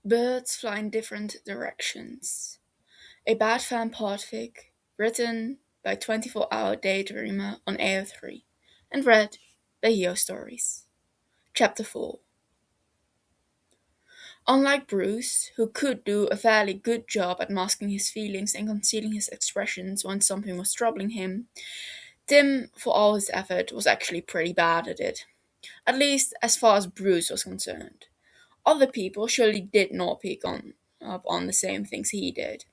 Birds fly in different directions. A Batfam Podfic, written by 24-Hour Daydreamer on AO3, and read by Heo Stories. Chapter 4. Unlike Bruce, who could do a fairly good job at masking his feelings and concealing his expressions when something was troubling him, Tim, for all his effort, was actually pretty bad at it. At least as far as Bruce was concerned. Other people surely did not up on the same things he did.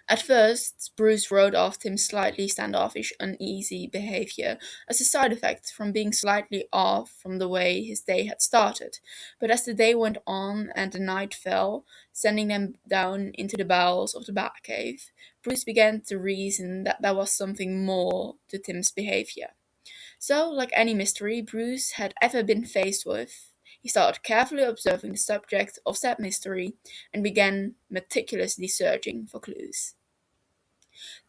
At first, Bruce wrote off Tim's slightly standoffish, uneasy behavior as a side effect from being slightly off from the way his day had started, but as the day went on and the night fell, sending them down into the bowels of the Batcave, Bruce began to reason that there was something more to Tim's behavior. So, like any mystery Bruce had ever been faced with, he started carefully observing the subject of said mystery and began meticulously searching for clues.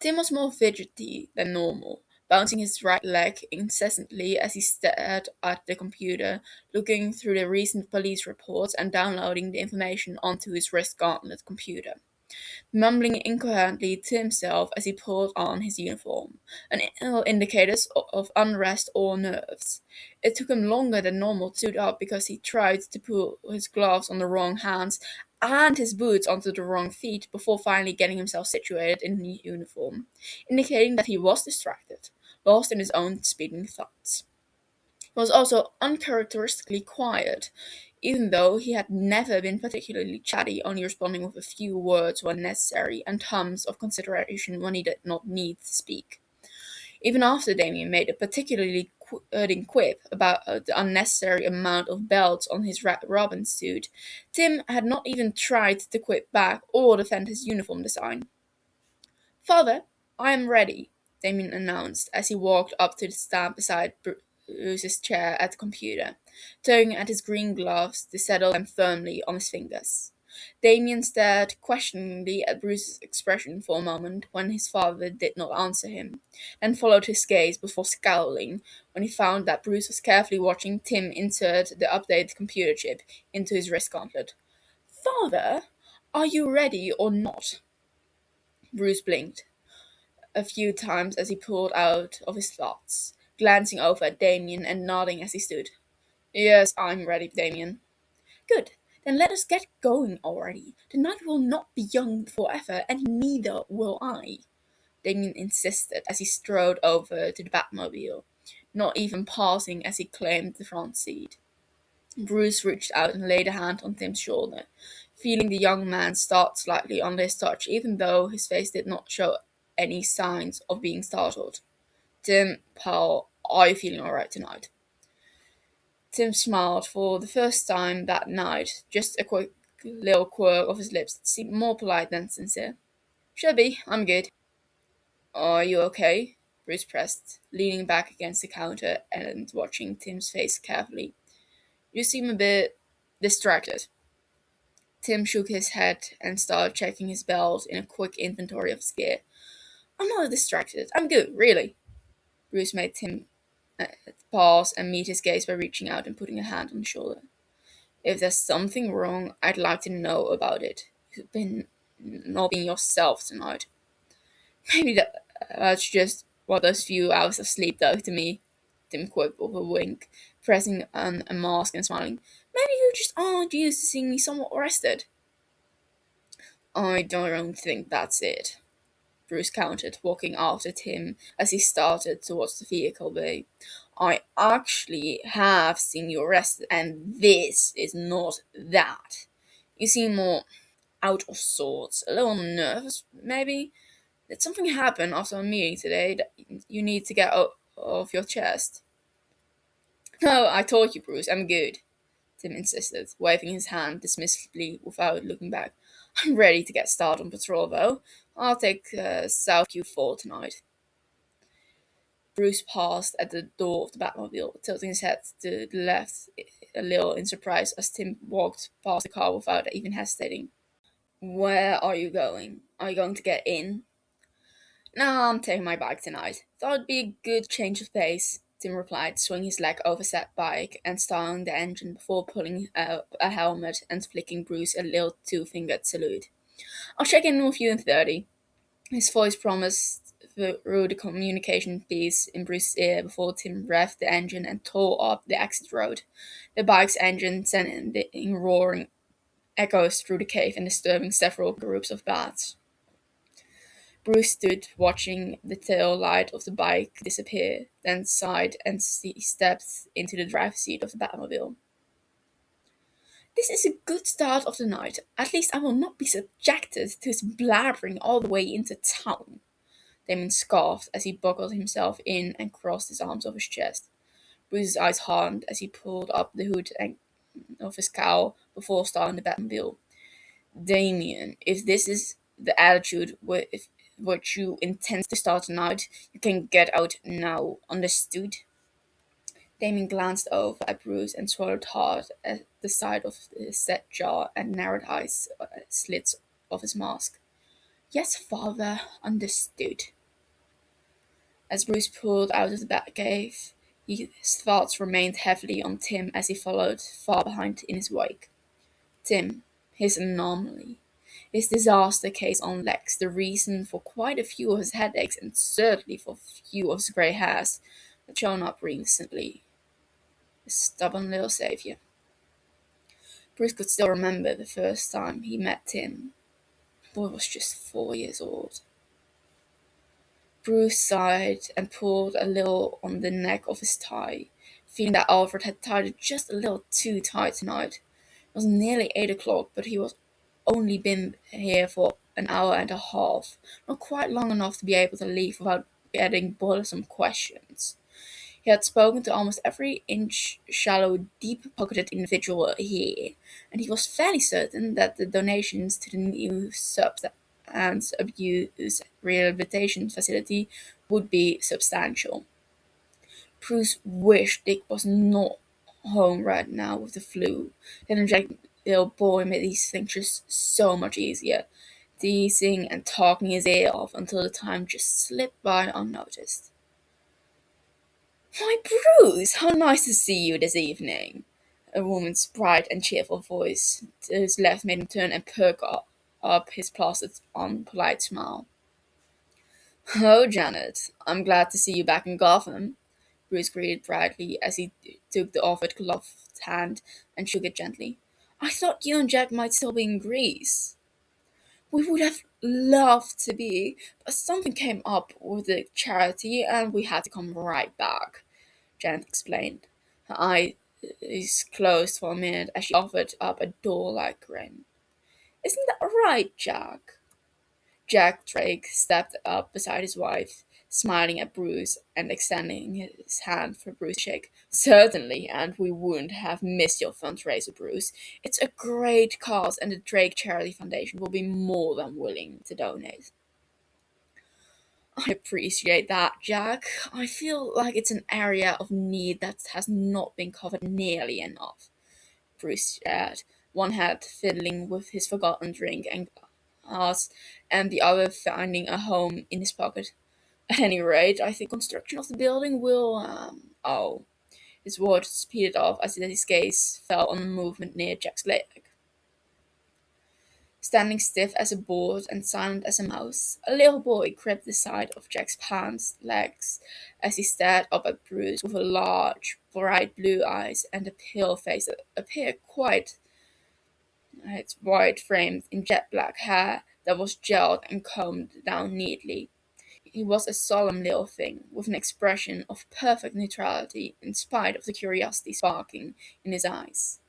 Tim was more fidgety than normal, bouncing his right leg incessantly as he stared at the computer, looking through the recent police reports and downloading the information onto his wrist gauntlet computer, mumbling incoherently to himself as he pulled on his uniform, an indicator of unrest or nerves. It took him longer than normal to suit up because he tried to put his gloves on the wrong hands and his boots onto the wrong feet before finally getting himself situated in the uniform, indicating that he was distracted, lost in his own speeding thoughts. He was also uncharacteristically quiet, even though he had never been particularly chatty, only responding with a few words when necessary and tons of consideration when he did not need to speak. Even after Damien made a particularly cutting quip about the unnecessary amount of belts on his Red Robin suit, Tim had not even tried to quip back or defend his uniform design. "Father, I am ready," Damien announced as he walked up to the stand beside Bruce's chair at the computer, tugging at his green gloves to settle them firmly on his fingers. Damien stared questioningly at Bruce's expression for a moment when his father did not answer him, then followed his gaze before scowling when he found that Bruce was carefully watching Tim insert the updated computer chip into his wrist gauntlet. "Father, are you ready or not?" Bruce blinked a few times as he pulled out of his thoughts, glancing over at Damien and nodding as he stood. "Yes, I'm ready, Damien." "Good. Then let us get going already. The night will not be young forever, and neither will I," Damien insisted as he strode over to the Batmobile, not even pausing as he claimed the front seat. Bruce reached out and laid a hand on Tim's shoulder, feeling the young man start slightly under his touch, even though his face did not show any signs of being startled. "Tim, pal, are you feeling alright tonight?" Tim smiled for the first time that night, just a quick little quirk of his lips that seemed more polite than sincere. "Should be, I'm good." "Are you okay?" Bruce pressed, leaning back against the counter and watching Tim's face carefully. "You seem a bit distracted." Tim shook his head and started checking his belt in a quick inventory of his gear. "I'm not distracted. I'm good, really." Bruce made Tim pause and meet his gaze by reaching out and putting a hand on his shoulder. "If there's something wrong, I'd like to know about it. You've been not being yourself tonight." "Maybe that's just what those few hours of sleep do to me," Tim quipped with a wink, pressing on a mask and smiling. "Maybe you just aren't used to seeing me somewhat rested." "I don't think that's it," Bruce countered, walking after Tim as he started towards the vehicle bay. "I actually have seen you arrested, and this is not that. You seem more out of sorts, a little nervous, maybe. Did something happen after a meeting today that you need to get off your chest?" "No, I told you, Bruce, I'm good," Tim insisted, waving his hand dismissively without looking back. "I'm ready to get started on patrol, though. I'll take South Q4 tonight." Bruce paused at the door of the Batmobile, tilting his head to the left a little in surprise as Tim walked past the car without even hesitating. "Where are you going? Are you going to get in?" "No, I'm taking my bike tonight. Thought it'd be a good change of pace." Tim replied, swinging his leg over said bike and starting the engine before pulling up a helmet and flicking Bruce a little two-fingered salute. I'll check in with you in 30. His voice promised through the communication piece in Bruce's ear before Tim revved the engine and tore up the exit road. The bike's engine sending roaring echoes through the cave and disturbing several groups of bats. Bruce stood watching the tail light of the bike disappear, then sighed and stepped into the driver's seat of the Batmobile. This is a good start of the night. At least I will not be subjected to his blabbering all the way into town. Damon scoffed as he buckled himself in and crossed his arms over his chest. Bruce's eyes hardened as he pulled up the hood of his cowl before starting the Batmobile. Damien, if this is the attitude with what you intend to start tonight, you can get out now. Understood? Damien glanced over at Bruce and swallowed hard at the side of his set jaw and narrowed eyes slits of his mask. Yes, father, understood. As Bruce pulled out of the Batcave, his thoughts remained heavily on Tim as he followed far behind in his wake. Tim, his anomaly, his disaster case on Lex, the reason for quite a few of his headaches and certainly for a few of his grey hairs had shown up recently. The stubborn little saviour. Bruce could still remember the first time he met Tim. The boy was just 4 years old. Bruce sighed and pulled a little on the neck of his tie, feeling that Alfred had tied it just a little too tight tonight. It was nearly 8 o'clock, but he was only been here for an hour and a half, not quite long enough to be able to leave without getting bothersome questions. He had spoken to almost every inch shallow, deep-pocketed individual here, and he was fairly certain that the donations to the new substance abuse rehabilitation facility would be substantial. Bruce wished Dick was not home right now with the flu. The energetic little boy made these things just so much easier, teasing and talking his ear off until the time just slipped by unnoticed. Why, Bruce, how nice to see you this evening. A woman's bright and cheerful voice to his left made him turn and perk up his placid, unpolite smile. Oh, Janet, I'm glad to see you back in Gotham. Bruce greeted brightly as he took the offered gloved hand and shook it gently. I thought you and Jack might still be in Greece. We would have loved to be, but something came up with the charity and we had to come right back, Janet explained. Her eyes closed for a minute as she offered up a doll-like grin. Isn't that right, Jack? Jack Drake stepped up beside his wife, smiling at Bruce and extending his hand for Bruce to shake. Certainly, and we wouldn't have missed your fundraiser, Bruce. It's a great cause, and the Drake Charity Foundation will be more than willing to donate. I appreciate that, Jack. I feel like it's an area of need that has not been covered nearly enough. Bruce shared, one hand fiddling with his forgotten drink and glass, and the other finding a home in his pocket. At any rate, I think construction of the building will, oh. His words speeded off as his gaze fell on a movement near Jack's leg. Standing stiff as a board and silent as a mouse, a little boy gripped the side of Jack's pants legs as he stared up at Bruce with large, bright blue eyes and a pale face that appeared quite its white framed in jet black hair that was gelled and combed down neatly. He was a solemn little thing, with an expression of perfect neutrality in spite of the curiosity sparkling in his eyes.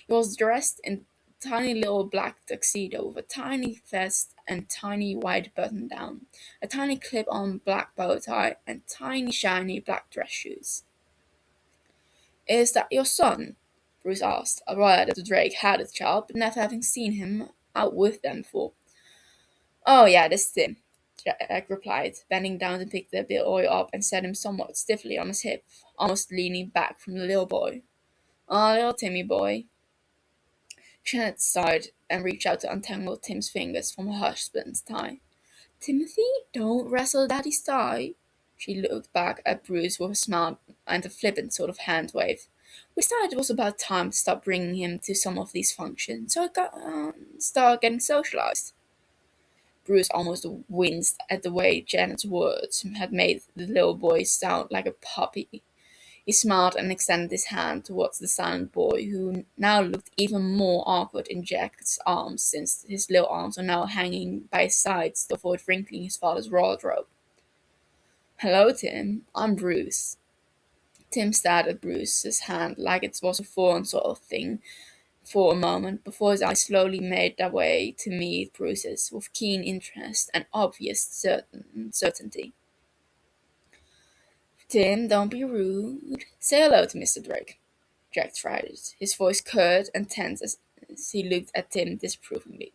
He was dressed in a tiny little black tuxedo with a tiny vest and tiny white button down, a tiny clip-on black bow tie, and tiny shiny black dress shoes. Is that your son? Bruce asked, aware that the Drake had a child, but never having seen him out with them before. Oh, yeah, this is Tim, Jack replied, bending down to pick the boy up and set him somewhat stiffly on his hip, almost leaning back from the little boy. Ah, little Timmy boy. Janet sighed and reached out to untangle Tim's fingers from her husband's tie. Timothy, don't wrestle Daddy's tie. She looked back at Bruce with a smile and a flippant sort of hand wave. We decided it was about time to start bringing him to some of these functions, so start getting socialized. Bruce almost winced at the way Janet's words had made the little boy sound like a puppy. He smiled and extended his hand towards the silent boy, who now looked even more awkward in Jack's arms, since his little arms were now hanging by his sides to avoid wrinkling his father's wardrobe. "Hello, Tim. I'm Bruce." Tim stared at Bruce's hand like it was a foreign sort of thing for a moment before his eyes slowly made their way to meet Bruce's with keen interest and obvious certainty. "Tim, don't be rude. Say hello to Mr. Drake." Jack tried it, his voice curt and tense as he looked at Tim disapprovingly.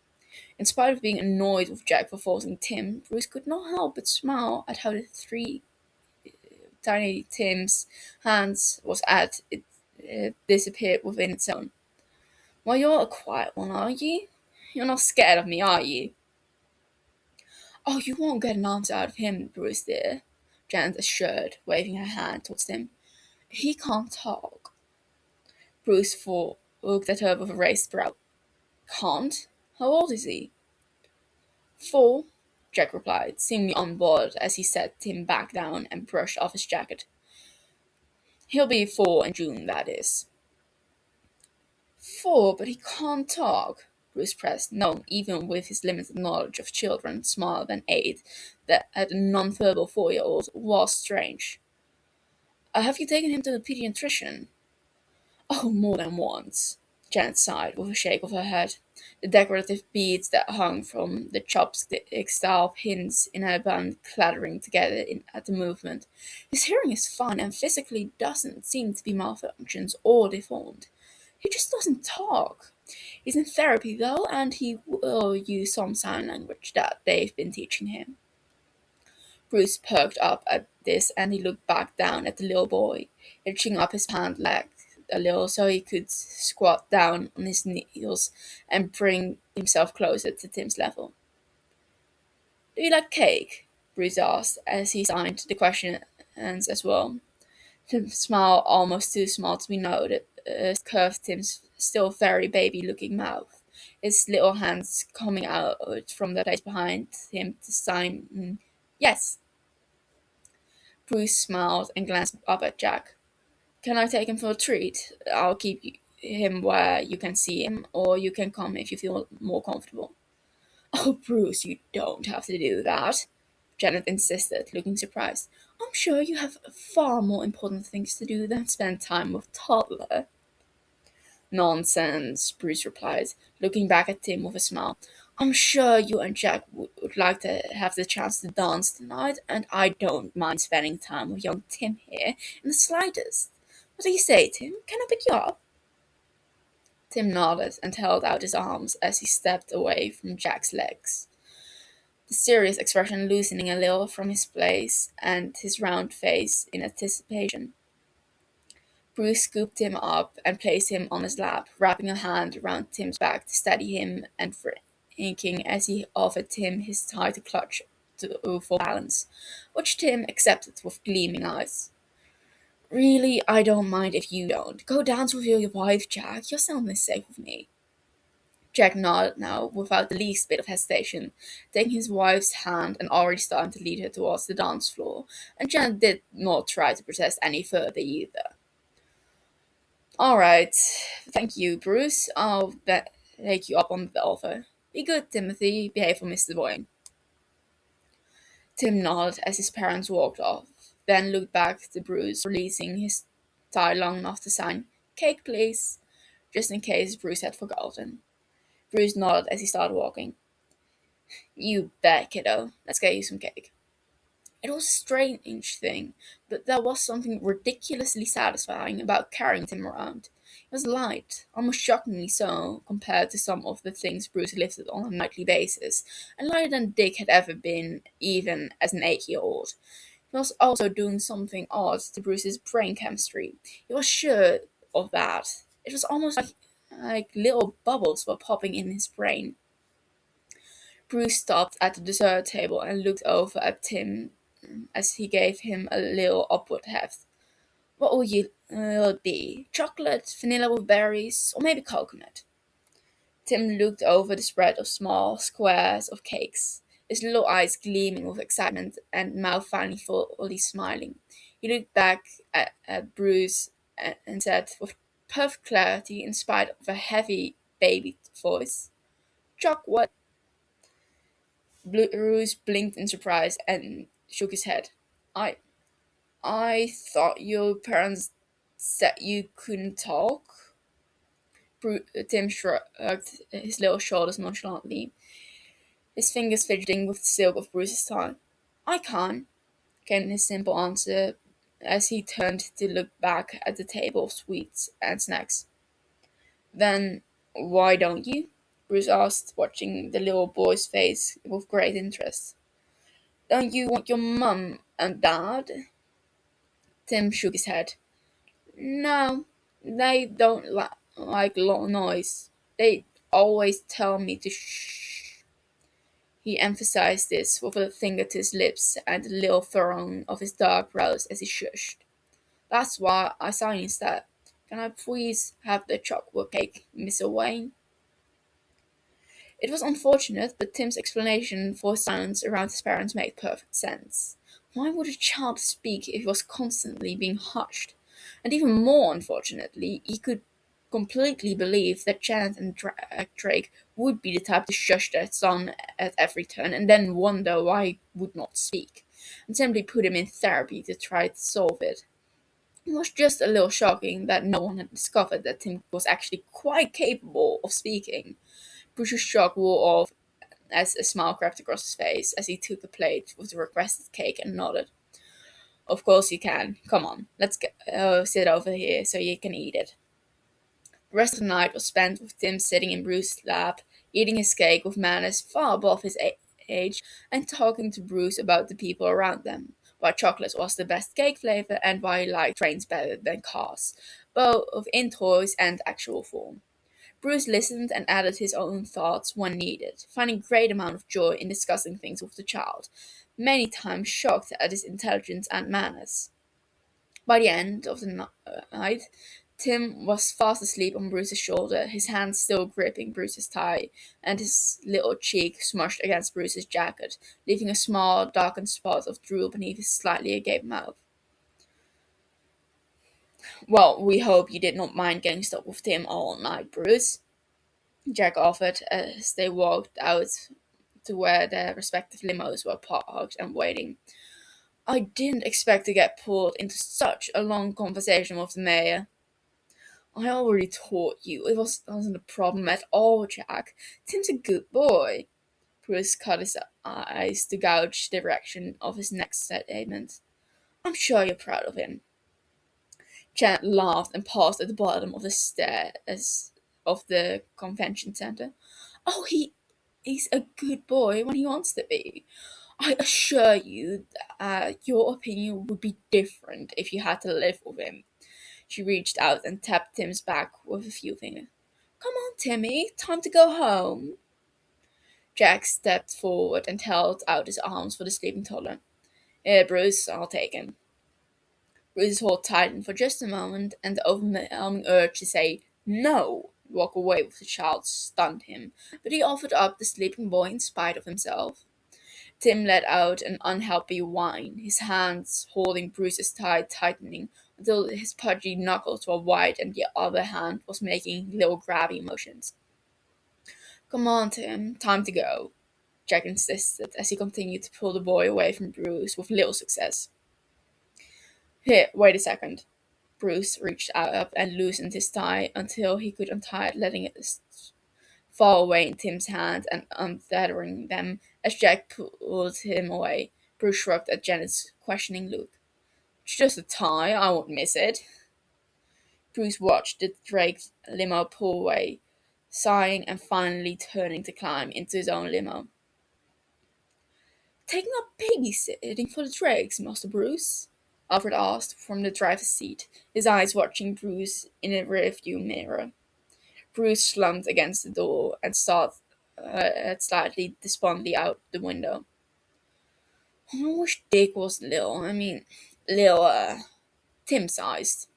In spite of being annoyed with Jack for forcing Tim, Bruce could not help but smile at how the three tiny Tim's hands was at it disappeared within its own. "Well, you're a quiet one, are you? You're not scared of me, are you?" "Oh, you won't get an answer out of him, Bruce dear," Janet assured, waving her hand towards him. "He can't talk." Bruce looked at her with a raised brow. "Can't? How old is he?" "4," Jack replied, seemingly unbothered as he set Tim back down and brushed off his jacket. "He'll be 4 in June, that is." "4, but he can't talk," Bruce pressed, knowing, even with his limited knowledge of children smaller than 8, that a non-verbal 4-year-old was strange. Have you taken him to the pediatrician?" "Oh, more than once," Janet sighed with a shake of her head. The decorative beads that hung from the chopstick-style pins in her bun clattering together at the movement. "His hearing is fine and physically doesn't seem to be malfunctioned or deformed. He just doesn't talk. He's in therapy, though, and he will use some sign language that they've been teaching him." Bruce perked up at this, and he looked back down at the little boy, hitching up his pant leg a little so he could squat down on his heels and bring himself closer to Tim's level. "Do you like cake?" Bruce asked, as he signed the questions as well. Tim's smile, almost too small to be noted, curved Tim's still very baby-looking mouth, his little hands coming out from the place behind him to sign yes. Bruce smiled and glanced up at Jack. "Can I take him for a treat? I'll keep him where you can see him, or you can come if you feel more comfortable." "Oh, Bruce, you don't have to do that," Janet insisted, looking surprised. "I'm sure you have far more important things to do than spend time with toddler." "Nonsense," Bruce replied, looking back at Tim with a smile. "I'm sure you and Jack would like to have the chance to dance tonight, and I don't mind spending time with young Tim here in the slightest. What do you say, Tim? Can I pick you up?" Tim nodded and held out his arms as he stepped away from Jack's legs, the serious expression loosening a little from his face and his round face in anticipation. Bruce scooped him up and placed him on his lap, wrapping a hand around Tim's back to steady him and winking as he offered Tim his tighter clutch for balance, which Tim accepted with gleaming eyes. "Really, I don't mind if you don't. Go dance with your wife, Jack. You're sounding safe with me." Jack nodded now, without the least bit of hesitation, taking his wife's hand and already starting to lead her towards the dance floor, and Janet did not try to protest any further either. "All right, thank you, Bruce. I'll take you up on the offer. Be good, Timothy. Behave for Mr. Boyne." Tim nodded as his parents walked off, then looked back to Bruce, releasing his tie long enough to sign, "Cake, please," just in case Bruce had forgotten. Bruce nodded as he started walking. "You bet, kiddo. Let's get you some cake." It was a strange thing, but there was something ridiculously satisfying about carrying Tim around. He was light, almost shockingly so compared to some of the things Bruce lifted on a nightly basis, and lighter than Dick had ever been, even as an 8-year-old. He was also doing something odd to Bruce's brain chemistry. He was sure of that. It was almost like little bubbles were popping in his brain. Bruce stopped at the dessert table and looked over at Tim as he gave him a little upward heft. What will you be? Chocolate, vanilla with berries, or maybe coconut? Tim looked over the spread of small squares of cakes, his little eyes gleaming with excitement and mouth finally fully smiling. He looked back at Bruce and said with perfect clarity in spite of a heavy baby voice, "Choc what?" Bruce blinked in surprise and shook his head. I I thought your parents said you couldn't talk. Tim shrugged his little shoulders nonchalantly, his fingers fidgeting with the silk of Bruce's tie. "I can't," came his simple answer as he turned to look back at the table of sweets and snacks. "Then why don't you?" Bruce asked, watching the little boy's face with great interest. "Don't you want your mum and dad?" Tim shook his head. "No, they don't like noise. They always tell me to shh." He emphasized this with a finger to his lips and a little furrowing of his dark brows as he shushed. "That's why I sign instead. Can I please have the chocolate cake, Mr. Wayne?" It was unfortunate, but Tim's explanation for his silence around his parents made perfect sense. Why would a child speak if he was constantly being hushed? And even more unfortunately, he could completely believe that Janet and Drake would be the type to shush their son at every turn and then wonder why he would not speak, and simply put him in therapy to try to solve it. It was just a little shocking that no one had discovered that Tim was actually quite capable of speaking. Bruce's shock wore off as a smile crept across his face as he took the plate with the requested cake and nodded. "Of course you can. Come on, let's sit over here so you can eat it." The rest of the night was spent with Tim sitting in Bruce's lap, eating his cake with manners far above his age, and talking to Bruce about the people around them, why chocolate was the best cake flavor, and why he liked trains better than cars, both in toys and actual form. Bruce listened and added his own thoughts when needed, finding great amount of joy in discussing things with the child, many times shocked at his intelligence and manners. By the end of the night, Tim was fast asleep on Bruce's shoulder, his hand still gripping Bruce's tie, and his little cheek smushed against Bruce's jacket, leaving a small, darkened spot of drool beneath his slightly agape mouth. "Well, we hope you did not mind getting stuck with Tim all night, Bruce," Jack offered as they walked out to where their respective limos were parked and waiting. "I didn't expect to get pulled into such a long conversation with the mayor." "I already told you it wasn't a problem at all, Jack. Tim's a good boy." Bruce cut his eyes to gauge the direction of his next statement. "I'm sure you're proud of him." Janet laughed and paused at the bottom of the stairs of the convention center. "Oh, he's a good boy when he wants to be. I assure you that your opinion would be different if you had to live with him." She reached out and tapped Tim's back with a few fingers. "Come on, Timmy, time to go home." Jack stepped forward and held out his arms for the sleeping toddler. "Here, Bruce, I'll take him." Bruce's hold tightened for just a moment, and the overwhelming urge to say no, walk away with the child, stunned him, but he offered up the sleeping boy in spite of himself. Tim let out an unhappy whine, his hands holding Bruce's tie tightening until his pudgy knuckles were white and the other hand was making little grabby motions. "Come on, Tim, time to go," Jack insisted as he continued to pull the boy away from Bruce with little success. "Here, wait a second." Bruce reached up and loosened his tie until he could untie it, letting it fall away in Tim's hand and unfeathering them as Jack pulled him away. Bruce shrugged at Janet's questioning look. "It's just a tie, I won't miss it." Bruce watched the Drake limo pull away, sighing and finally turning to climb into his own limo. "Taking up babysitting for the Drakes, Master Bruce?" Alfred asked from the driver's seat, his eyes watching Bruce in a rearview mirror. Bruce slumped against the door and stared slightly despondently out the window. I wish Dick was little. I mean, little, Tim-sized.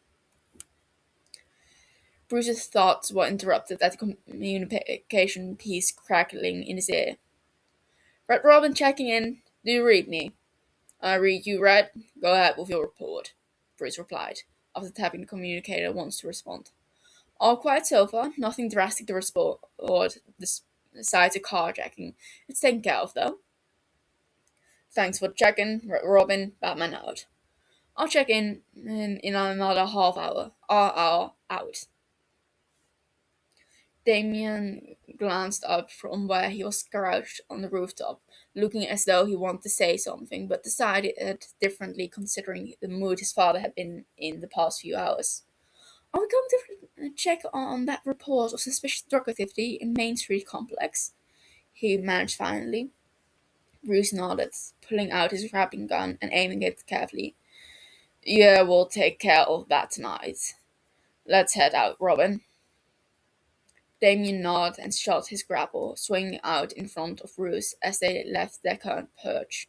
Bruce's thoughts were interrupted at the communication piece crackling in his ear. Red Robin checking in. Do you read me? I read you, Red. Go ahead with your report, Bruce replied, after tapping the communicator once to respond. All quiet so far, nothing drastic to report besides a carjacking. It's taken care of, though. Thanks for checking, Robin. Batman out. I'll check in another half hour. Hour out. Damien glanced up from where he was crouched on the rooftop, looking as though he wanted to say something, but decided differently considering the mood his father had been in the past few hours. Are we going to check on that report of suspicious drug activity in Main Street complex? He managed finally. Bruce nodded, pulling out his grappling gun and aiming it carefully. Yeah, we'll take care of that tonight. Let's head out, Robin. Damien nodded and shot his grapple, swinging out in front of Bruce as they left their current perch.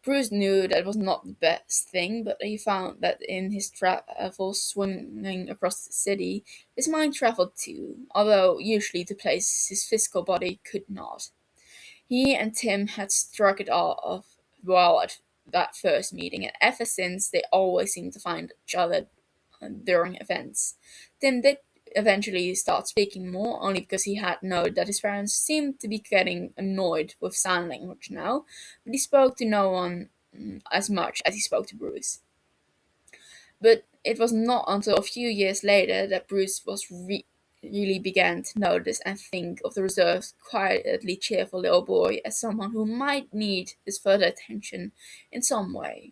Bruce knew that was not the best thing, but he found that in his travels swimming across the city, his mind traveled too, although usually to places his physical body could not. He and Tim had struck it off well at that first meeting, and ever since they always seemed to find each other during events. Tim did eventually start speaking more, only because he had noted that his parents seemed to be getting annoyed with sign language now, but he spoke to no one as much as he spoke to Bruce. But it was not until a few years later that Bruce really began to notice and think of the reserved, quietly cheerful little boy as someone who might need his further attention in some way.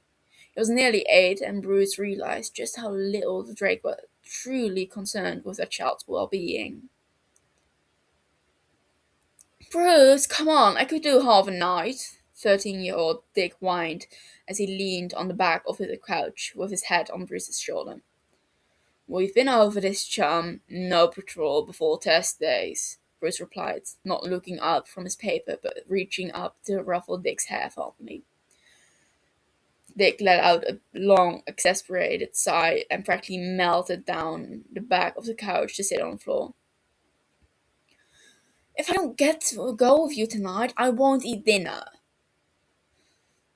He was nearly 8, and Bruce realized just how little the Drake was truly concerned with a child's well-being. Bruce, come on, I could do half a night, 13-year-old Dick whined as he leaned on the back of the couch with his head on Bruce's shoulder. We've been over this, chum. No patrol before test days, Bruce replied, not looking up from his paper but reaching up to ruffle Dick's hair fondly. Dick let out a long, exasperated sigh and practically melted down the back of the couch to sit on the floor. If I don't get to go with you tonight, I won't eat dinner.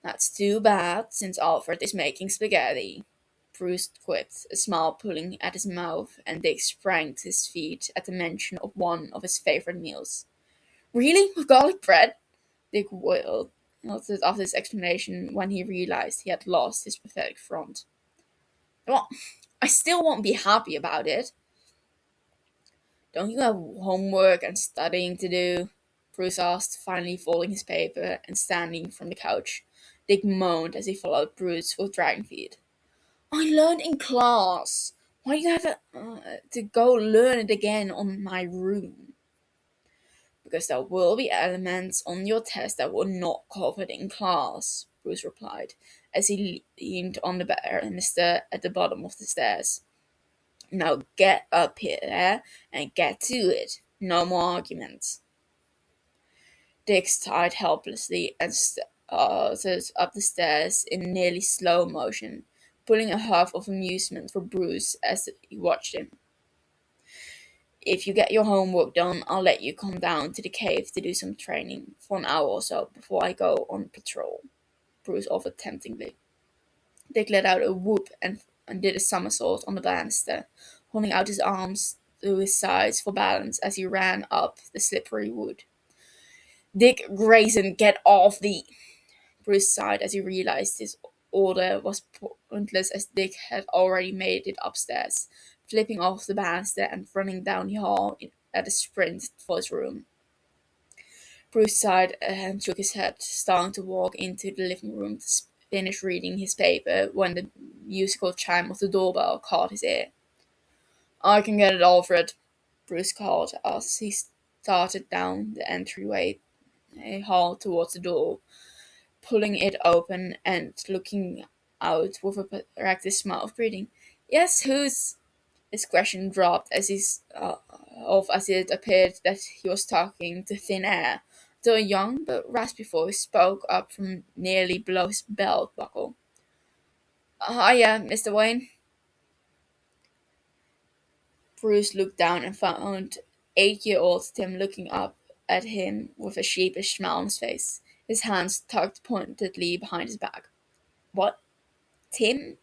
That's too bad, since Alfred is making spaghetti, Bruce quipped, a smile pulling at his mouth, and Dick sprang to his feet at the mention of one of his favorite meals. Really? With garlic bread? Dick wailed after his explanation when he realized he had lost his pathetic front. Well, I still won't be happy about it. Don't you have homework and studying to do? Bruce asked, finally folding his paper and standing from the couch. Dick moaned as he followed Bruce with dragging feet. I learned in class. Why do you have to go learn it again on my room? Because there will be elements on your test that were not covered in class, Bruce replied, as he leaned on the banister at the bottom of the stairs. Now get up here and get to it. No more arguments. Dick sighed helplessly and started up the stairs in nearly slow motion, pulling a huff of amusement for Bruce as he watched him. If you get your homework done, I'll let you come down to the cave to do some training for an hour or so before I go on patrol, Bruce offered temptingly. Dick let out a whoop and did a somersault on the banister, holding out his arms to his sides for balance as he ran up the slippery wood. Dick Grayson, get off the... Bruce sighed as he realized his order was pointless as Dick had already made it upstairs, flipping off the banister and running down the hall at a sprint for his room. Bruce sighed and shook his head, starting to walk into the living room to finish reading his paper when the musical chime of the doorbell caught his ear. I can get it, Alfred, Bruce called as he started down the entryway hall towards the door, pulling it open and looking out with a practiced smile of greeting. Yes, who's... His question dropped as it appeared that he was talking to thin air, The young but raspy voice spoke up from nearly below his belt buckle. Hiya, Mr. Wayne. Bruce looked down and found 8-year-old Tim looking up at him with a sheepish smile on his face, his hands tucked pointedly behind his back. What? Tim?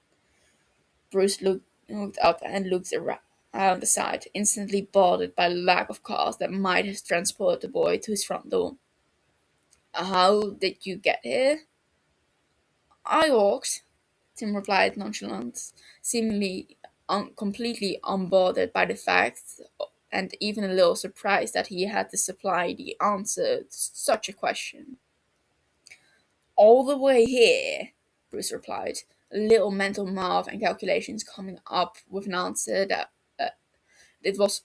Bruce looked up and looked around the side, instantly bothered by the lack of cars that might have transported the boy to his front door. How did you get here? I walked, Tim replied nonchalant, seemingly completely unbothered by the fact and even a little surprised that he had to supply the answer to such a question. All the way here, Bruce replied, a little mental math and calculations coming up with an answer that it was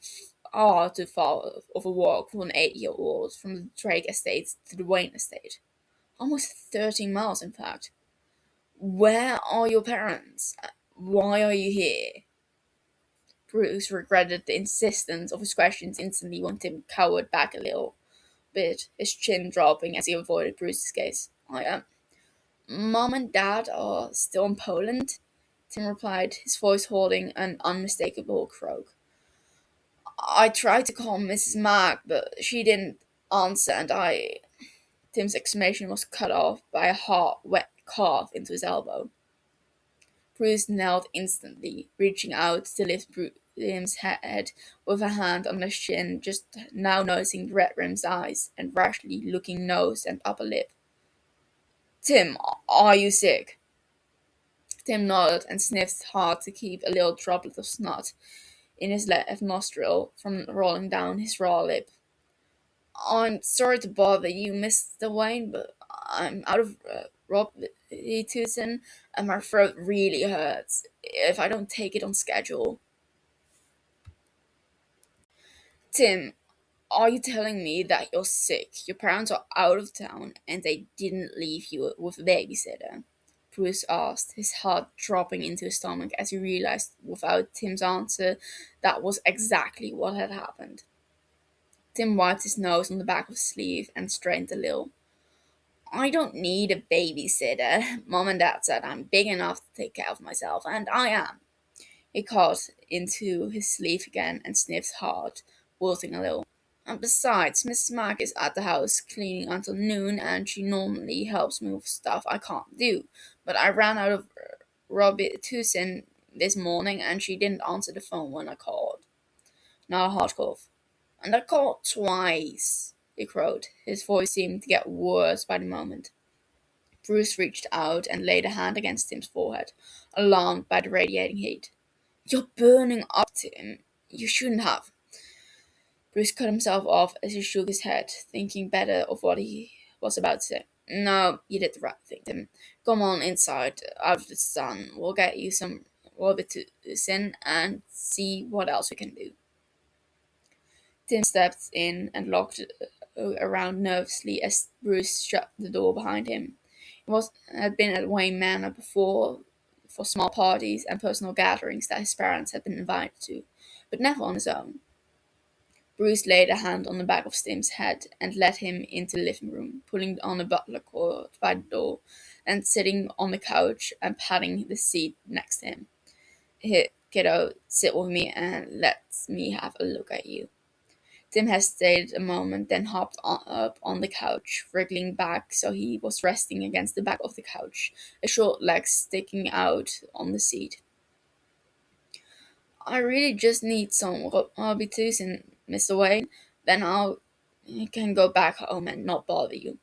far too far of a walk for an 8-year-old from the Drake estate to the Wayne estate. Almost 13 miles, in fact. Where are your parents? Why are you here? Bruce regretted the insistence of his questions instantly when Tim cowered back a little bit, his chin dropping as he avoided Bruce's gaze. I am. Mom and Dad are still in Poland, Tim replied, his voice holding an unmistakable croak. I tried to call Mrs. Mack, but she didn't answer, and I. Tim's exclamation was cut off by a hot, wet cough into his elbow. Bruce knelt instantly, reaching out to lift Tim's head with a hand on his chin, just now noticing the red rimmed eyes and rashly looking nose and upper lip. Tim, are you sick? Tim nodded and sniffed hard to keep a little droplet of snot in his left nostril from rolling down his raw lip. I'm sorry to bother you, Mr. Wayne, but I'm out of Robitussin and my throat really hurts if I don't take it on schedule. Tim, are you telling me that you're sick? Your parents are out of town and they didn't leave you with a babysitter? Bruce asked, his heart dropping into his stomach as he realized, without Tim's answer, that was exactly what had happened. Tim wiped his nose on the back of his sleeve and strained a little. I don't need a babysitter. Mom and Dad said I'm big enough to take care of myself, and I am. He caught into his sleeve again and sniffed hard, wilting a little. And besides, Mrs. Mack is at the house cleaning until noon, and she normally helps me with stuff I can't do. But I ran out of Robitussin this morning, and she didn't answer the phone when I called. Now a hard cough. And I called twice, he crowed. His voice seemed to get worse by the moment. Bruce reached out and laid a hand against Tim's forehead, alarmed by the radiating heat. You're burning up, Tim. You shouldn't have. Bruce cut himself off as he shook his head, thinking better of what he was about to say. No, you did the right thing, Tim. Come on inside, out of the sun. We'll get you some Robitussin and see what else we can do. Tim stepped in and locked around nervously as Bruce shut the door behind him. Had been at Wayne Manor before for small parties and personal gatherings that his parents had been invited to, but never on his own. Bruce laid a hand on the back of Tim's head and led him into the living room, pulling on a butler cord by the door and sitting on the couch and patting the seat next to him. Here, kiddo, sit with me and let me have a look at you. Tim hesitated a moment, then hopped up on the couch, wriggling back so he was resting against the back of the couch, his short legs sticking out on the seat. I really just need some Robitussin, Mr. Wayne. Then I can go back home and not bother you.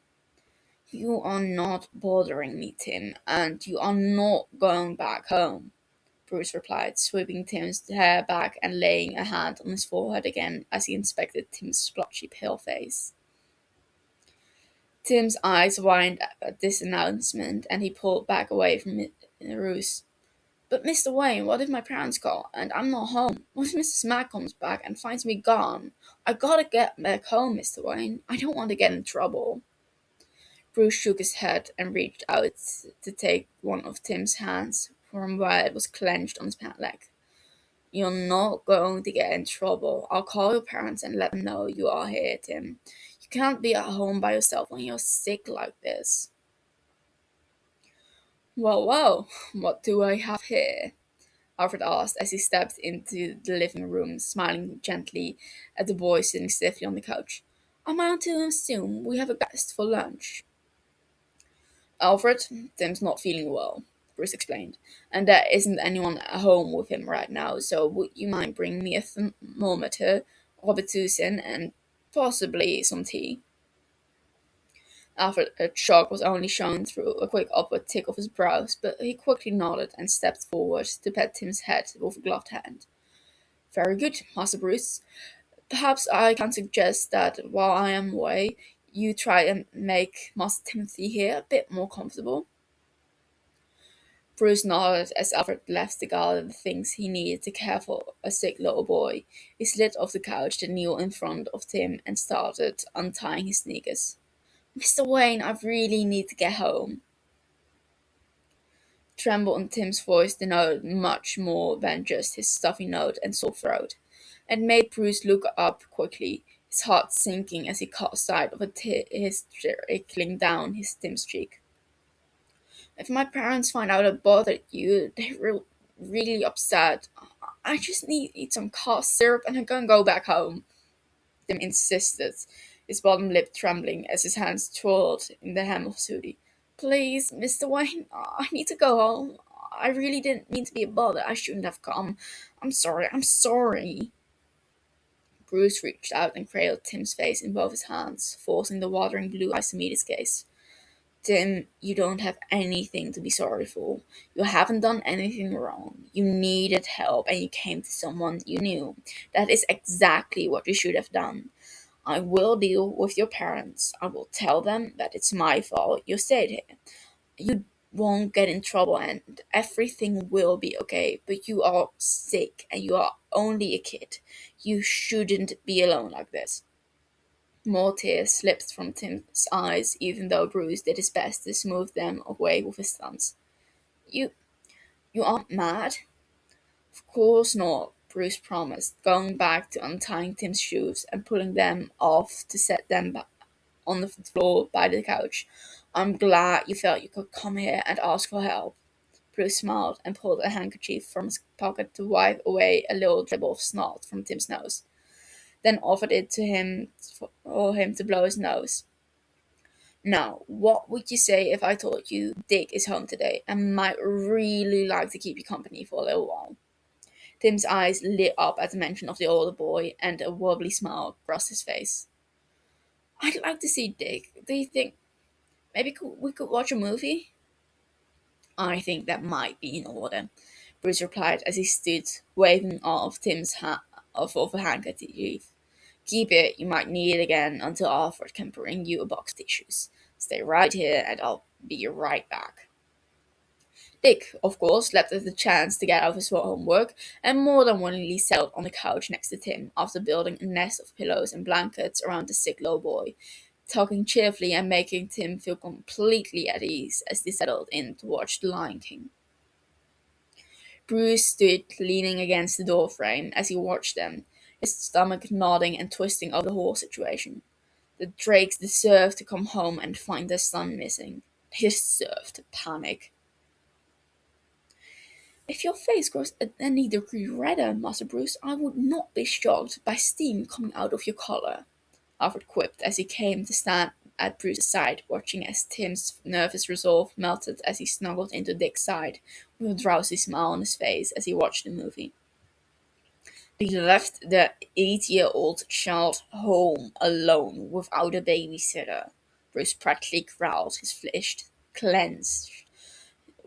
You are not bothering me, Tim, and you are not going back home, Bruce replied, sweeping Tim's hair back and laying a hand on his forehead again as he inspected Tim's splotchy pale face. Tim's eyes widened at this announcement, and he pulled back away from Bruce. But Mr. Wayne, what if my parents call and I'm not home? What if Mrs. Mack comes back and finds me gone? I gotta get back home, Mr. Wayne. I don't want to get in trouble. Bruce shook his head and reached out to take one of Tim's hands from where it was clenched on his pant leg. You're not going to get in trouble. I'll call your parents and let them know you are here, Tim. You can't be at home by yourself when you're sick like this. Well, well, what do I have here? Alfred asked as he stepped into the living room, smiling gently at the boy sitting stiffly on the couch. I'm out to assume we have a guest for lunch. Alfred, Tim's not feeling well, Bruce explained, and there isn't anyone at home with him right now, so would you mind bringing me a thermometer, Robitussin, and possibly some tea? Alfred's shock was only shown through a quick upward tick of his brows, but he quickly nodded and stepped forward to pat Tim's head with a gloved hand. Very good, Master Bruce. Perhaps I can suggest that while I am away, you try and make Master Timothy here a bit more comfortable. Bruce nodded as Alfred left to gather the things he needed to care for a sick little boy. He slid off the couch to kneel in front of Tim and started untying his sneakers. Mr. Wayne, I really need to get home. Tremble in Tim's voice denoted much more than just his stuffy note and sore throat, and made Bruce look up quickly, his heart sinking as he caught sight of a tear trickling down his Tim's cheek. If my parents find out I bothered you, they're really upset. I just need to eat some cough syrup and I'm gonna go back home. Tim insisted, his bottom lip trembling as his hands twirled in the hem of his hoodie. Please, Mr. Wayne, I need to go home. I really didn't mean to be a bother. I shouldn't have come. I'm sorry, I'm sorry. Bruce reached out and cradled Tim's face in both his hands, forcing the watering blue eyes to meet his gaze. Tim, you don't have anything to be sorry for. You haven't done anything wrong. You needed help and you came to someone you knew. That is exactly what you should have done. I will deal with your parents. I will tell them that it's my fault you stayed here. You won't get in trouble and everything will be okay, but you are sick and you are only a kid. You shouldn't be alone like this. More tears slipped from Tim's eyes, even though Bruce did his best to smooth them away with his thumbs. You you aren't mad? Of course not, Bruce promised, going back to untying Tim's shoes and pulling them off to set them back on the floor by the couch. I'm glad you felt you could come here and ask for help. Bruce smiled and pulled a handkerchief from his pocket to wipe away a little dribble of snot from Tim's nose, then offered it to him for him to blow his nose. Now, what would you say if I told you Dick is home today and might really like to keep you company for a little while? Tim's eyes lit up at the mention of the older boy, and a wobbly smile crossed his face. I'd like to see Dick. Do you think maybe we could watch a movie? I think that might be in order, Bruce replied as he stood, waving off of a handkerchief. Keep it, you might need it again until Alfred can bring you a box of tissues. Stay right here and I'll be right back. Dick, of course, leapt at the chance to get out of his homework, and more than willingly settled on the couch next to Tim after building a nest of pillows and blankets around the sick little boy, talking cheerfully and making Tim feel completely at ease as they settled in to watch The Lion King. Bruce stood leaning against the doorframe as he watched them, his stomach nodding and twisting over the whole situation. The Drakes deserved to come home and find their son missing. They deserved to panic. If your face grows any degree redder, Master Bruce, I would not be shocked by steam coming out of your collar, Alfred quipped as he came to stand at Bruce's side, watching as Tim's nervous resolve melted as he snuggled into Dick's side, with a drowsy smile on his face as he watched the movie. They left the 8-year-old child home alone without a babysitter, Bruce practically growled, his fist clenched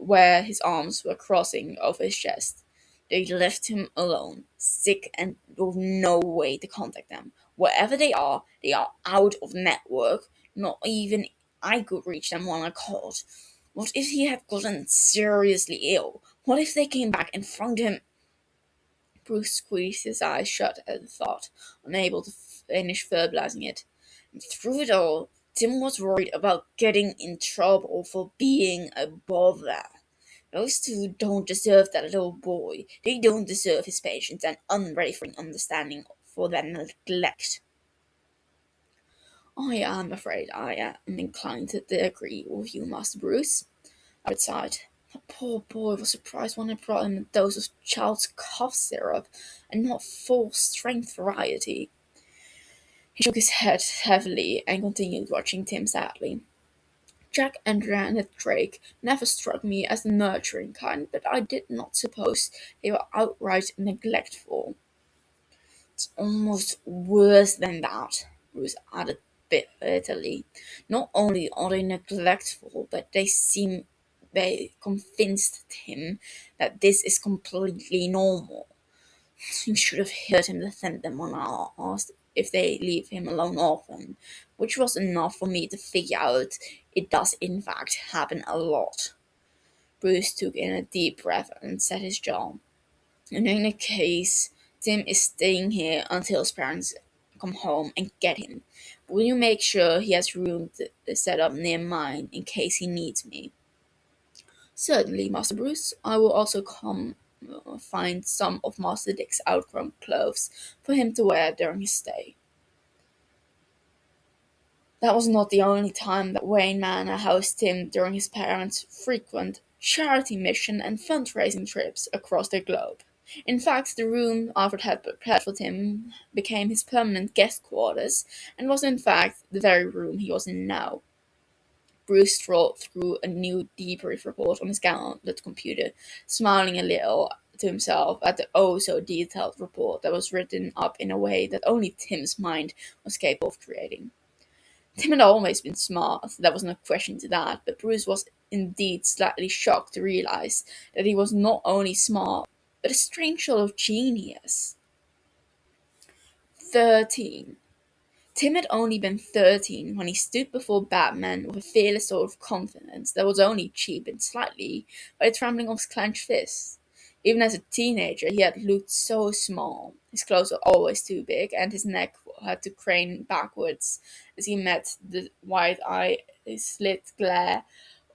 where his arms were crossing over his chest. They left him alone, sick and with no way to contact them. Wherever they are out of network. Not even I could reach them when I called. What if he had gotten seriously ill? What if they came back and found him? Bruce squeezed his eyes shut at the thought, unable to finish verbalizing it. And through it all, Tim was worried about getting in trouble for being a bother. Those two don't deserve that little boy. They don't deserve his patience and unwavering understanding for their neglect. I am afraid I am inclined to agree with you, Master Bruce. I sighed. The poor boy was surprised when I brought him a dose of child's cough syrup, and not full strength variety. He shook his head heavily and continued watching Tim sadly. Jack, Andrea, and Drake never struck me as the nurturing kind, but I did not suppose they were outright neglectful. It's almost worse than that, Bruce added bitterly. Not only are they neglectful, but they convinced him that this is completely normal. You should have heard him defend them when I asked if they leave him alone often, which was enough for me to figure out it does in fact happen a lot. Bruce took in a deep breath and set his jaw. In any case, Tim is staying here until his parents come home and get him. Will you make sure he has room set up near mine in case he needs me? Certainly, Master Bruce. I will also come find some of Master Dick's outgrown clothes for him to wear during his stay. That was not the only time that Wayne Manor housed Tim during his parents' frequent charity mission and fundraising trips across the globe. In fact, the room Alfred had prepared for Tim became his permanent guest quarters, and was in fact the very room he was in now. Bruce strolled through a new debrief report on his gauntlet computer, smiling a little to himself at the oh-so-detailed report that was written up in a way that only Tim's mind was capable of creating. Tim had always been smart, there was no question to that, but Bruce was indeed slightly shocked to realize that he was not only smart, but a strange sort of genius. 13. Tim had only been 13 when he stood before Batman with a fearless sort of confidence that was only cheapened slightly by the trembling of his clenched fists. Even as a teenager, he had looked so small. His clothes were always too big, and his neck had to crane backwards as he met the wide-eyed, slit glare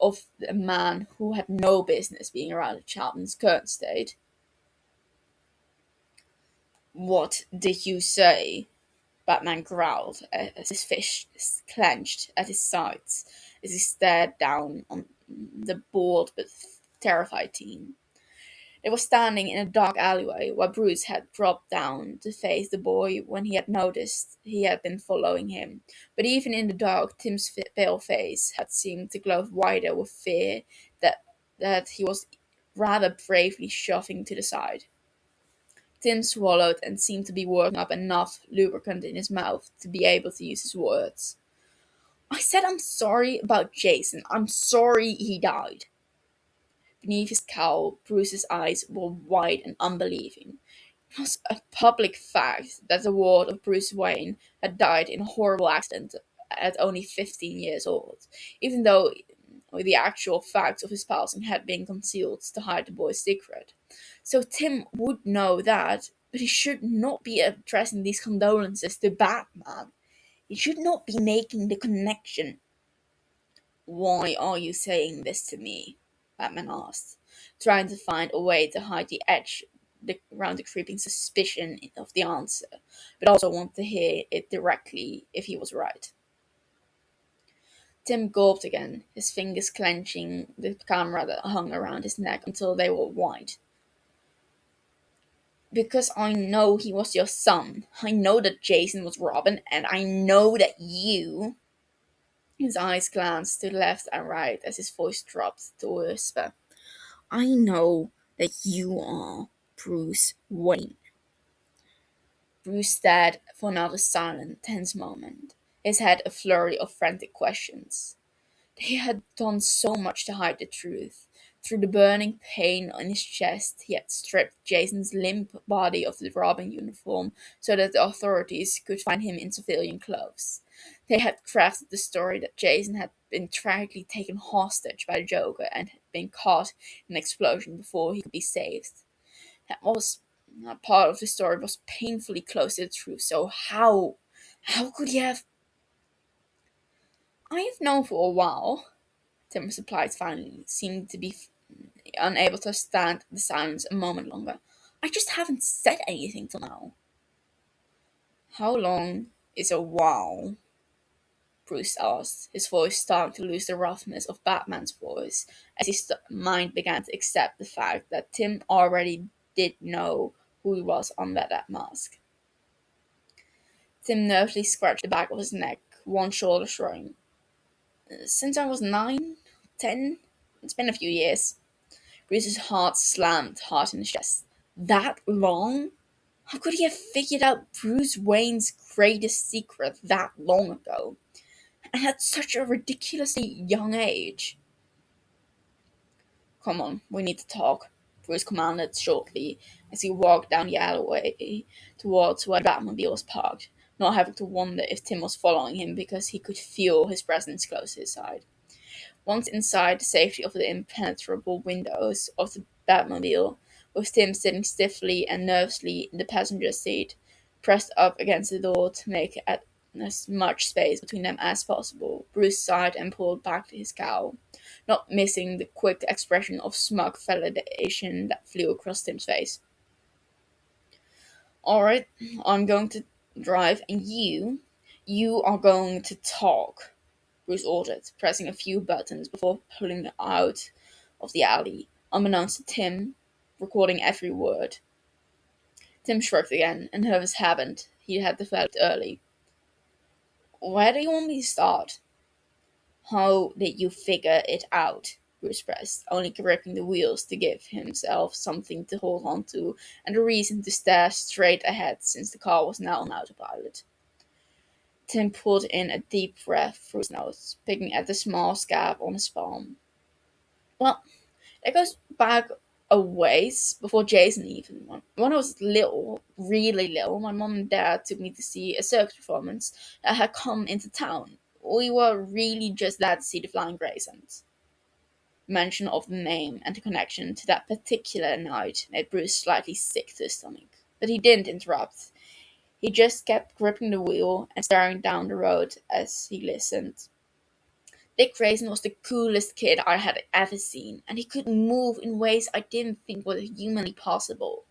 of a man who had no business being around a child in his current state. "What did you say?" Batman growled as his fists clenched at his sides as he stared down on the bored but terrified teen. They were standing in a dark alleyway where Bruce had dropped down to face the boy when he had noticed he had been following him. But even in the dark, Tim's pale face had seemed to glow wider with fear that he was rather bravely shoving to the side. Tim swallowed and seemed to be working up enough lubricant in his mouth to be able to use his words. "I said I'm sorry about Jason. I'm sorry he died." Beneath his cowl, Bruce's eyes were wide and unbelieving. It was a public fact that the ward of Bruce Wayne had died in a horrible accident at only 15 years old, even though the actual facts of his passing had been concealed to hide the boy's secret. So Tim would know that, but he should not be addressing these condolences to Batman. He should not be making the connection. "Why are you saying this to me?" Batman asked, trying to find a way to hide the edge around the creeping suspicion of the answer, but also want to hear it directly if he was right. Tim gulped again, his fingers clenching the camera that hung around his neck until they were white. "Because I know he was your son. I know that Jason was Robin, and I know that you—" His eyes glanced to the left and right as his voice dropped to a whisper. "I know that you are Bruce Wayne." Bruce stared for another silent, tense moment, his head a flurry of frantic questions. They had done so much to hide the truth. Through the burning pain on his chest, he had stripped Jason's limp body of the Robin uniform so that the authorities could find him in civilian clothes. They had crafted the story that Jason had been tragically taken hostage by the Joker and had been caught in an explosion before he could be saved. That was part of the story was painfully close to the truth. So how could he have? "I have known for a while," Tim replied finally, seeming to be unable to stand the silence a moment longer. "I just haven't said anything till now." "How long is a while?" Bruce asked, his voice starting to lose the roughness of Batman's voice as his mind began to accept the fact that Tim already did know who he was under that mask. Tim nervously scratched the back of his neck, one shoulder shrugging. Since I was 9, 10, it's been a few years. Bruce's heart slammed hard in his chest. That long? How could he have figured out Bruce Wayne's greatest secret that long ago? And at such a ridiculously young age? Come on, we need to talk, Bruce commanded shortly as he walked down the alleyway towards where the Batmobile was parked, not having to wonder if Tim was following him because he could feel his presence close to his side. Once inside the safety of the impenetrable windows of the Batmobile, with Tim sitting stiffly and nervously in the passenger seat, pressed up against the door to make as much space between them as possible, Bruce sighed and pulled back his cowl, not missing the quick expression of smug validation that flew across Tim's face. Alright, I'm going to drive, and you are going to talk, Bruce ordered, pressing a few buttons before pulling out of the alley, unbeknownst to Tim, recording every word. Tim shrugged again, and heard his habit he had developed early. Where do you want me to start? How did you figure it out? Bruce pressed, only gripping the wheels to give himself something to hold on to and a reason to stare straight ahead since the car was now on autopilot. Tim pulled in a deep breath through his nose, picking at the small scab on his palm. Well, it goes back a ways before Jason even. When I was little, really little, my mom and dad took me to see a circus performance that had come into town. We were really just glad to see the Flying Graysons. Mention of the name and the connection to that particular night made Bruce slightly sick to his stomach. But he didn't interrupt. He just kept gripping the wheel and staring down the road as he listened. Dick Grayson was the coolest kid I had ever seen, and he could move in ways I didn't think were humanly possible.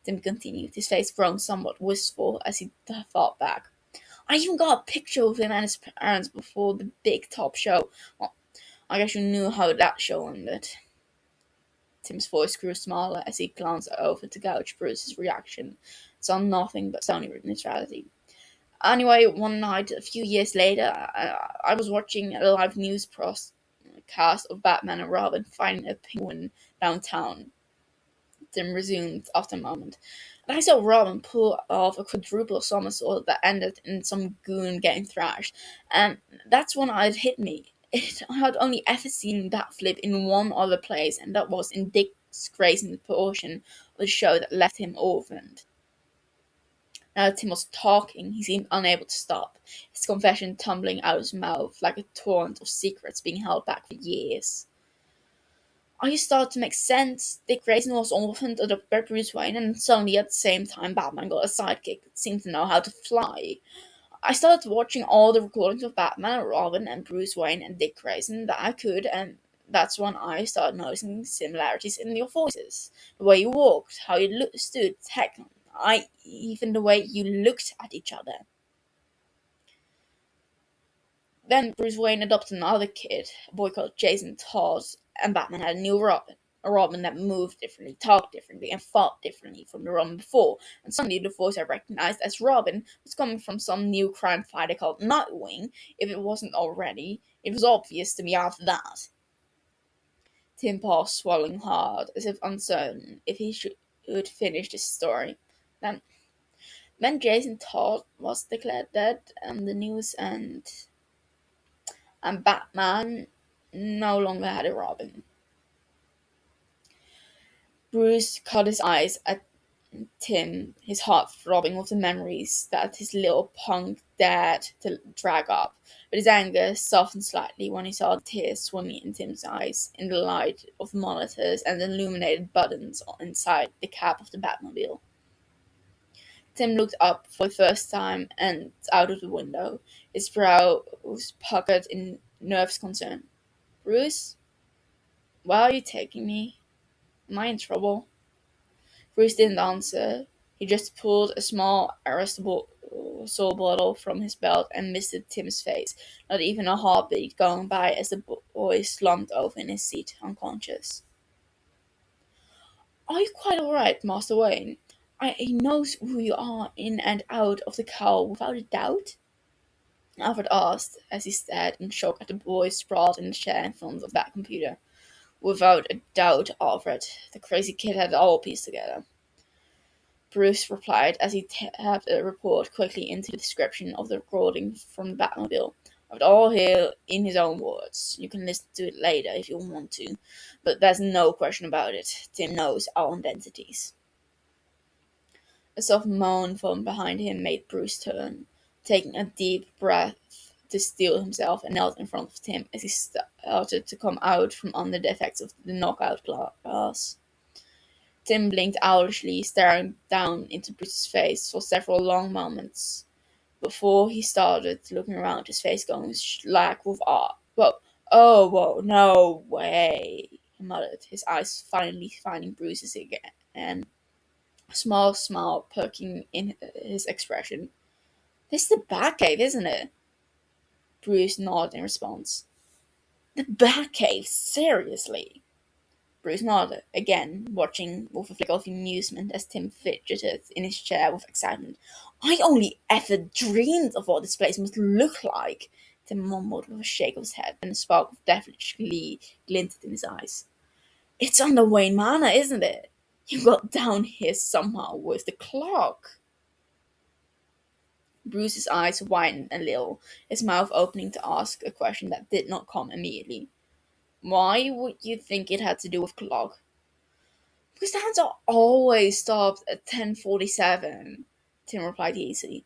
Tim continued, his face grown somewhat wistful as he thought back. I even got a picture of him and his parents before the big top show. Well, I guess you knew how that show ended. Tim's voice grew smaller as he glanced over to gauge Bruce's reaction. Saw nothing but stony neutrality. Anyway, one night, a few years later, I was watching a live news broadcast of Batman and Robin fighting a penguin downtown. Tim resumed after a moment. And I saw Robin pull off a quadruple somersault that ended in some goon getting thrashed. And that's when it hit me. I had only ever seen that flip in one other place, and that was in Dick Grayson's portion of the show that left him orphaned. Now that Tim was talking, he seemed unable to stop, his confession tumbling out of his mouth like a torrent of secrets being held back for years. I started to make sense. Dick Grayson was orphaned, adopted by Bruce Wayne, and suddenly at the same time Batman got a sidekick that seemed to know how to fly. I started watching all the recordings of Batman and Robin and Bruce Wayne and Dick Grayson that I could, and that's when I started noticing similarities in your voices. The way you walked, how you stood, heck, even the way you looked at each other. Then Bruce Wayne adopted another kid, a boy called Jason Todd, and Batman had a new Robin. A Robin that moved differently, talked differently, and fought differently from the Robin before. And suddenly the voice I recognized as Robin was coming from some new crime fighter called Nightwing. If it wasn't already, it was obvious to me after that. Tim paused, swallowing hard, as if uncertain if he should finish this story. Then Jason Todd was declared dead, and the news and Batman no longer had a Robin. Bruce caught his eyes at Tim, his heart throbbing with the memories that his little punk dared to drag up, but his anger softened slightly when he saw the tears swimming in Tim's eyes in the light of the monitors and the illuminated buttons inside the cab of the Batmobile. Tim looked up for the first time and out of the window, his brow was puckered in nervous concern. Bruce? Where are you taking me? Am I in trouble? Bruce didn't answer. He just pulled a small, irresistible soul bottle from his belt and misted Tim's face, not even a heartbeat going by as the boy slumped over in his seat, unconscious. "Are you quite all right, Master Wayne? I knows who you are in and out of the cowl without a doubt?" Alfred asked, as he stared in shock at the boy sprawled in the chair in front of that computer. "Without a doubt, Alfred. The crazy kid had it all pieced together," Bruce replied as he tapped a report quickly into the description of the recording from the Batmobile. "I've it all here in his own words. You can listen to it later if you want to, but there's no question about it. Tim knows our identities." A soft moan from behind him made Bruce turn. Taking a deep breath to steel himself, and knelt in front of Tim as he started to come out from under the effects of the knockout glass. Tim blinked owlishly, staring down into Bruce's face for several long moments before he started looking around, his face going slack with awe. Whoa, no way," he muttered, his eyes finally finding Bruce's again, a small smile perking in his expression. "This is the Batcave, isn't it?" Bruce nodded in response. "The Batcave? Seriously?" Bruce nodded, again, watching with a flick of amusement as Tim fidgeted in his chair with excitement. "I only ever dreamed of what this place must look like," Tim mumbled with a shake of his head, and a spark of devilish glee glinted in his eyes. "It's under Wayne Manor, isn't it? You got down here somehow with the clock." Bruce's eyes widened a little, his mouth opening to ask a question that did not come immediately. "Why would you think it had to do with clock?" "Because the hands are always stopped at 10:47, Tim replied easily.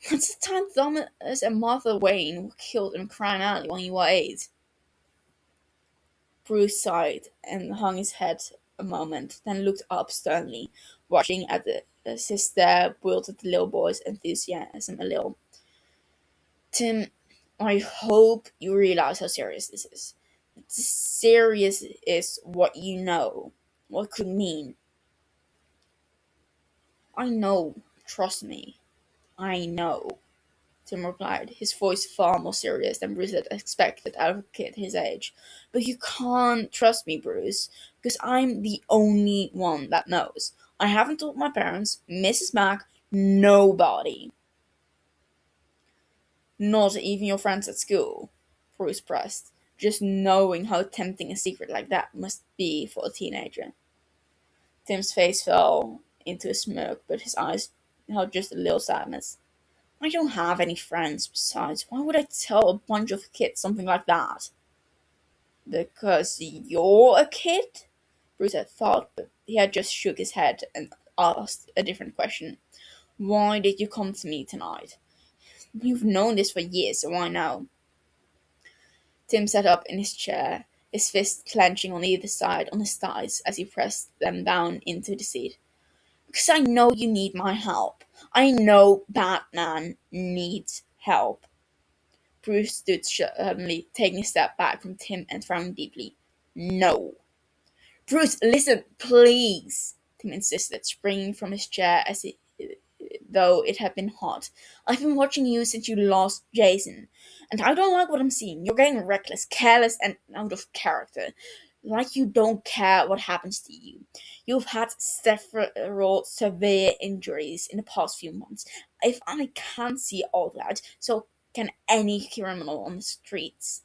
"That's the time Thomas and Martha Wayne were killed in Crime Alley when you were 8. Bruce sighed and hung his head a moment, then looked up sternly, watching as his stare wilted the little boy's enthusiasm a little. "Tim, I hope you realize how serious this is. Serious is what you know. What could mean." "I know. Trust me. I know," Tim replied, his voice far more serious than Bruce had expected out of a kid his age. "But you can't trust me, Bruce, because I'm the only one that knows. I haven't told my parents, Mrs. Mack, nobody." "Not even your friends at school?" Bruce pressed, just knowing how tempting a secret like that must be for a teenager. Tim's face fell into a smirk, but his eyes held just a little sadness. "I don't have any friends. Besides, why would I tell a bunch of kids something like that?" "Because you're a kid?" Bruce had thought, but he had just shook his head and asked a different question. "Why did you come to me tonight? You've known this for years, so why now?" Tim sat up in his chair, his fists clenching on either side on his thighs as he pressed them down into the seat. "Because I know you need my help. I know Batman needs help." Bruce stood suddenly, taking a step back from Tim and frowning deeply. "No." "Bruce, listen, please," Tim insisted, springing from his chair though it had been hot. "I've been watching you since you lost Jason, and I don't like what I'm seeing. You're getting reckless, careless, and out of character. Like you don't care what happens to you. You've had several severe injuries in the past few months. If I can't see all that, so can any criminal on the streets.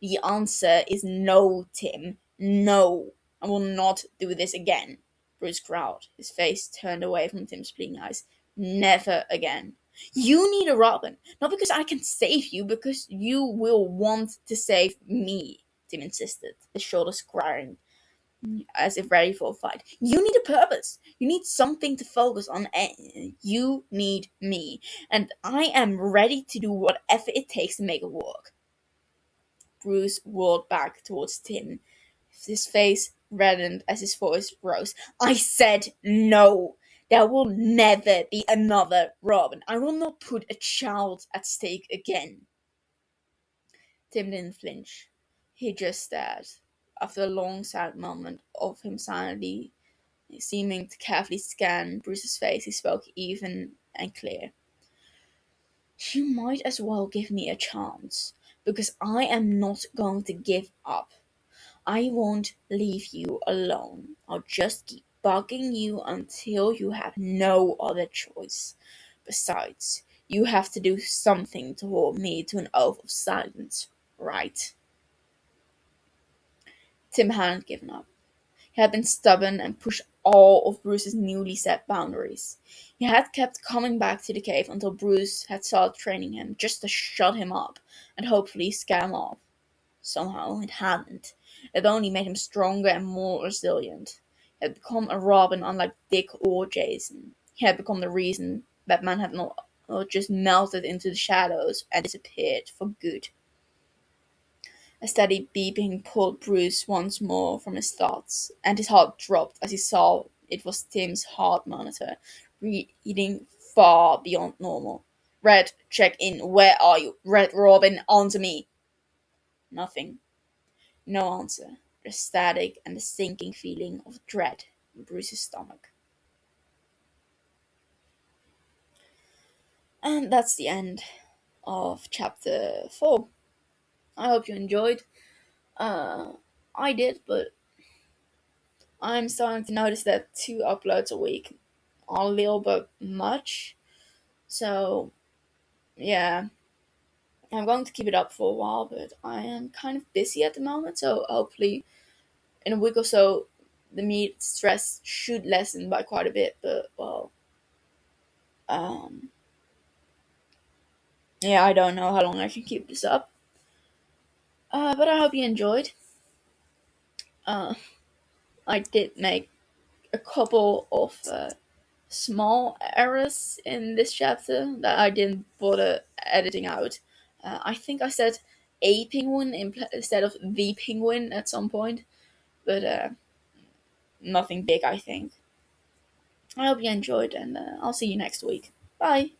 The answer is no, Tim. No. I will not do this again." Bruce growled, his face turned away from Tim's pleading eyes. "Never again. You need a Robin, not because I can save you, because you will want to save me," Tim insisted, his shoulders squaring as if ready for a fight. "You need a purpose. You need something to focus on. And you need me. And I am ready to do whatever it takes to make it work." Bruce whirled back towards Tim, his face reddened as his voice rose. "I said no! There will never be another Robin. I will not put a child at stake again." Tim didn't flinch. He just stared. After a long, sad moment of him silently seeming to carefully scan Bruce's face, he spoke even and clear. You might as well give me a chance, because I am not going to give up. I won't leave you alone. I'll just keep bugging you until you have no other choice. Besides, you have to do something to hold me to an oath of silence, right? Tim hadn't given up. He had been stubborn and pushed all of Bruce's newly set boundaries. He had kept coming back to the cave until Bruce had started training him just to shut him up and hopefully scare him off. Somehow it hadn't. It only made him stronger and more resilient. He had become a Robin unlike Dick or Jason. He had become the reason Batman had not just melted into the shadows and disappeared for good. A steady beeping pulled Bruce once more from his thoughts, and his heart dropped as he saw it was Tim's heart monitor, reading far beyond normal. Red, check in. Where are you? Red Robin, answer me. Nothing. No answer. Just static and a sinking feeling of dread in Bruce's stomach. And that's the end of chapter 4. I hope you enjoyed. Uh, I did, but I'm starting to notice that 2 uploads a week are a little bit much. So, yeah, I'm going to keep it up for a while, but I am kind of busy at the moment, so hopefully in a week or so, the meat stress should lessen by quite a bit, but, well, um, yeah, I don't know how long I can keep this up. But I hope you enjoyed. Uh, I did make a couple of small errors in this chapter that I didn't bother editing out. I think I said a penguin instead of the penguin at some point, but nothing big, I think. I hope you enjoyed, and I'll see you next week. Bye!